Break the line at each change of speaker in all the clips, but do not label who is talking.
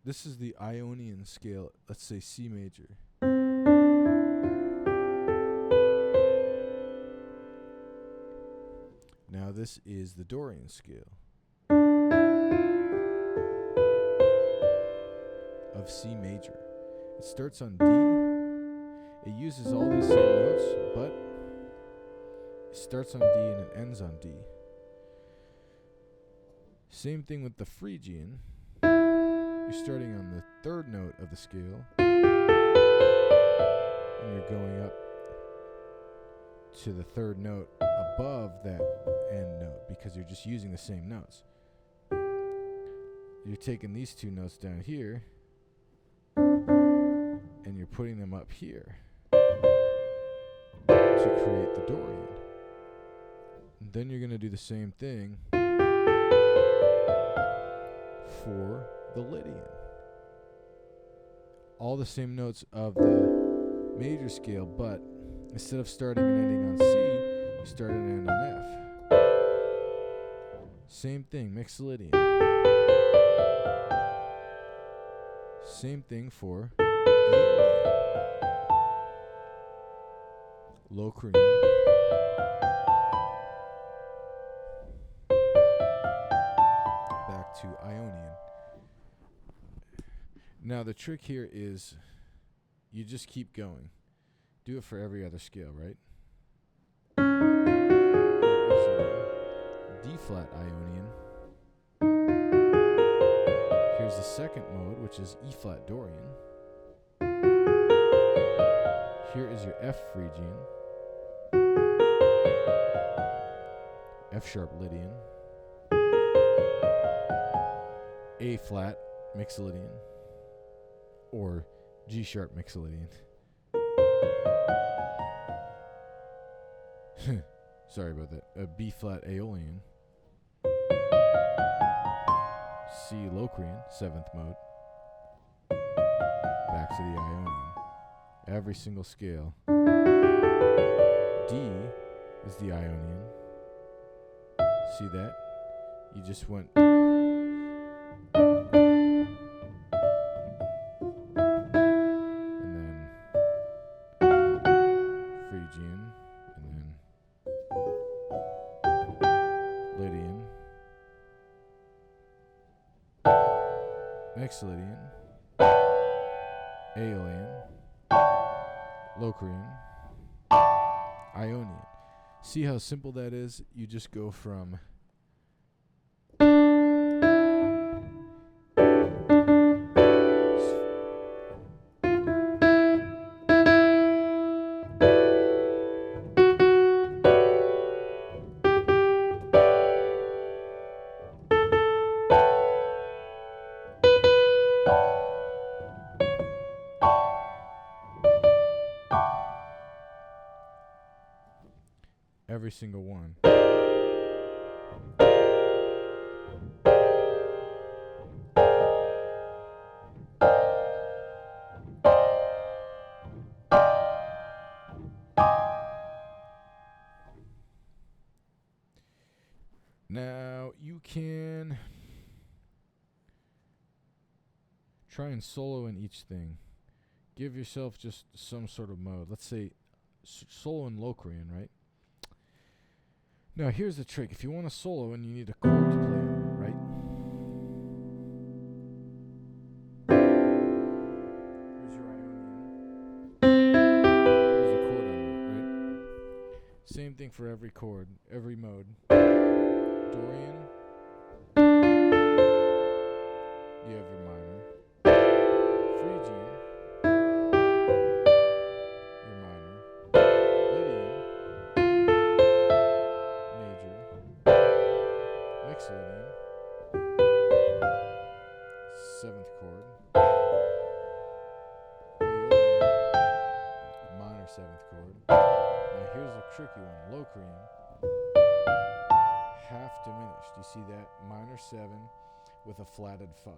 this is the Ionian scale, let's say C major. Now this is the Dorian scale of C major. It starts on D. It uses all these same notes, but it starts on D and it ends on D. Same thing with the Phrygian. You're starting on the third note of the scale, and you're going up to the third note above that end note because you're just using the same notes. You're taking these two notes down here and you're putting them up here to create the Dorian. And then you're going to do the same thing for the Lydian. All the same notes of the major scale, but instead of starting and ending on C, you start and end on F. Same thing, Mixolydian. Same thing for Aeolian. Locrian. Back to Ionian. Now the trick here is you just keep going. Do it for every other scale, right? D flat Ionian. Here's the second mode, which is E flat Dorian. Here is your F Phrygian, F sharp Lydian, A flat Mixolydian, or G sharp Mixolydian. Sorry about that. A B flat Aeolian, C Locrian, 7th mode, back to the Ionian. Every single scale. D is the Ionian. See that? You just went and then Phrygian and then Lydian, Mixolydian, Aeolian, Locrian, Ionian. See how simple that is? You just go from every single one. Now you can try and solo in each thing. Give yourself just some sort of mode. Let's say solo in Locrian, right? Now here's the trick. If you want to solo and you need a chord to play on, right? Here's your Ionian. Here's a chord on it, right? Same thing for every chord, every mode. Dorian, you have your minor. Phrygian, your minor. Lydian, major. Mixolydian, 7th chord. Aeolian, minor 7th chord. Now here's a tricky one. Locrian, half diminished. You see that? Minor 7 with a flatted 5.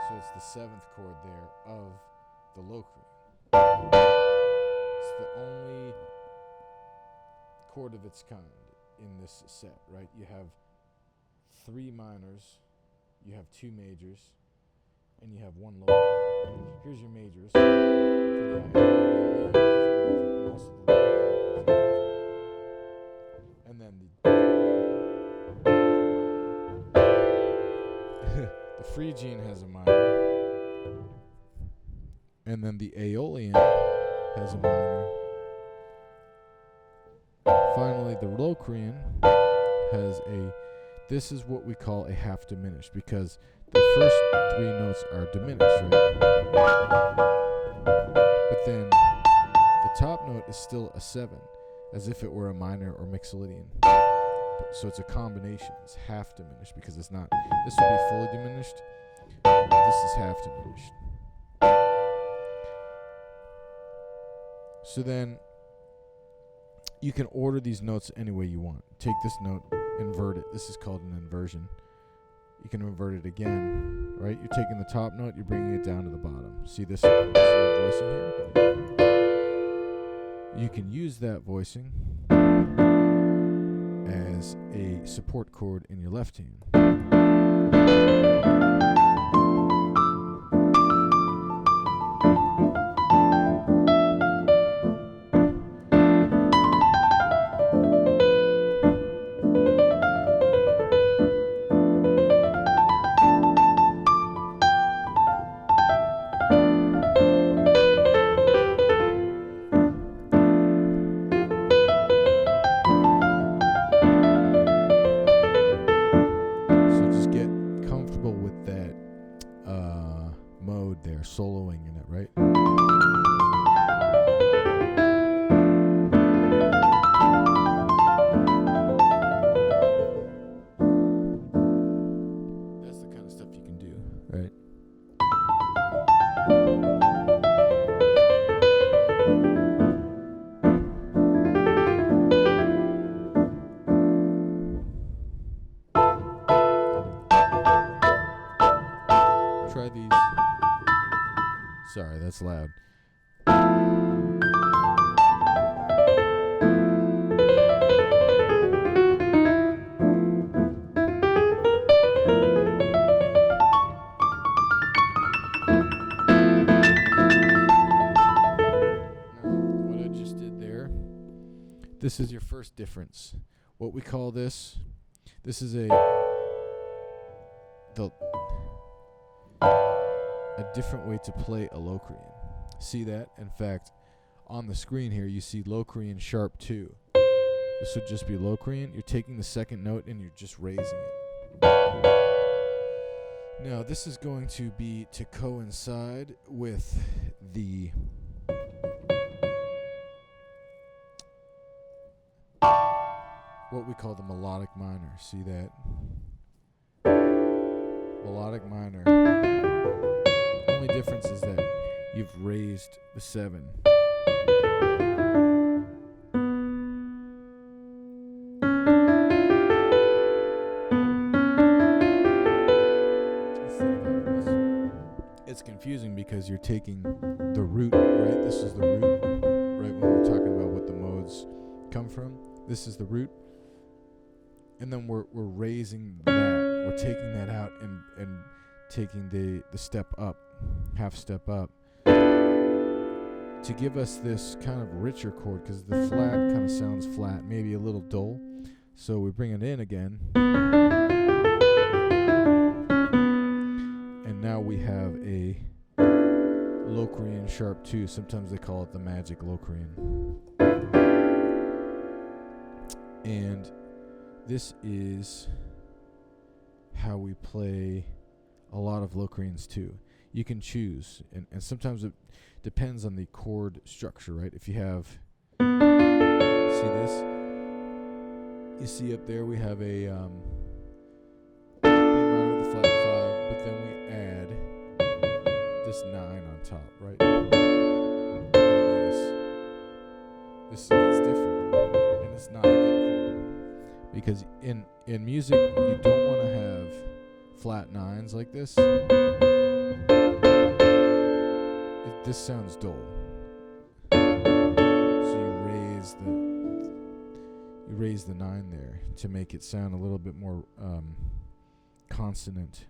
So it's the 7th chord there of the Locrian. It's the only chord of its kind in this set, right? You have 3 minors, you have 2 majors, and you have 1 low. Here's your majors. And then the Phrygian has a minor. And then the Aeolian has a minor. Finally, the Locrian has this is what we call a half diminished, because the first 3 notes are diminished, right? But then the top note is still a 7, as if it were a minor or mixolydian. So it's a combination. It's half diminished because it's not. This would be fully diminished. This is half diminished. So then you can order these notes any way you want. Take this note, invert it. This is called an inversion. You can invert it again, right? You're taking the top note, you're bringing it down to the bottom. See this voicing here? You can use that voicing as a support chord in your left hand. Mode there, soloing in it, right? That's the kind of stuff you can do, right? Try these. Sorry, that's loud. What I just did there, this is your first difference. What we call this is a different way to play a locrian. See that? In fact, on the screen here, you see locrian sharp 2. This would just be locrian. You're taking the second note and you're just raising it. Now, this is going to be to coincide with the what we call the melodic minor. See that? Melodic minor. Only difference is that you've raised the 7. It's confusing because you're taking the root, right? This is the root, right? When we're talking about what the modes come from, this is the root, and then we're raising that. We're taking that out and taking the step up, half step up, to give us this kind of richer chord, because the flat kind of sounds flat, maybe a little dull. So we bring it in again, and now we have a locrian sharp 2. Sometimes they call it the magic locrian. And this is how we play a lot of locrians too. You can choose, and sometimes it depends on the chord structure, right? If you have, see this? You see up there we have a B minor with a flat 5, but then we add this 9 on top, right? This is different, and it's not a good chord, because in music you don't want to have flat 9s like this. This sounds dull. So you raise raise the 9 there to make it sound a little bit more consonant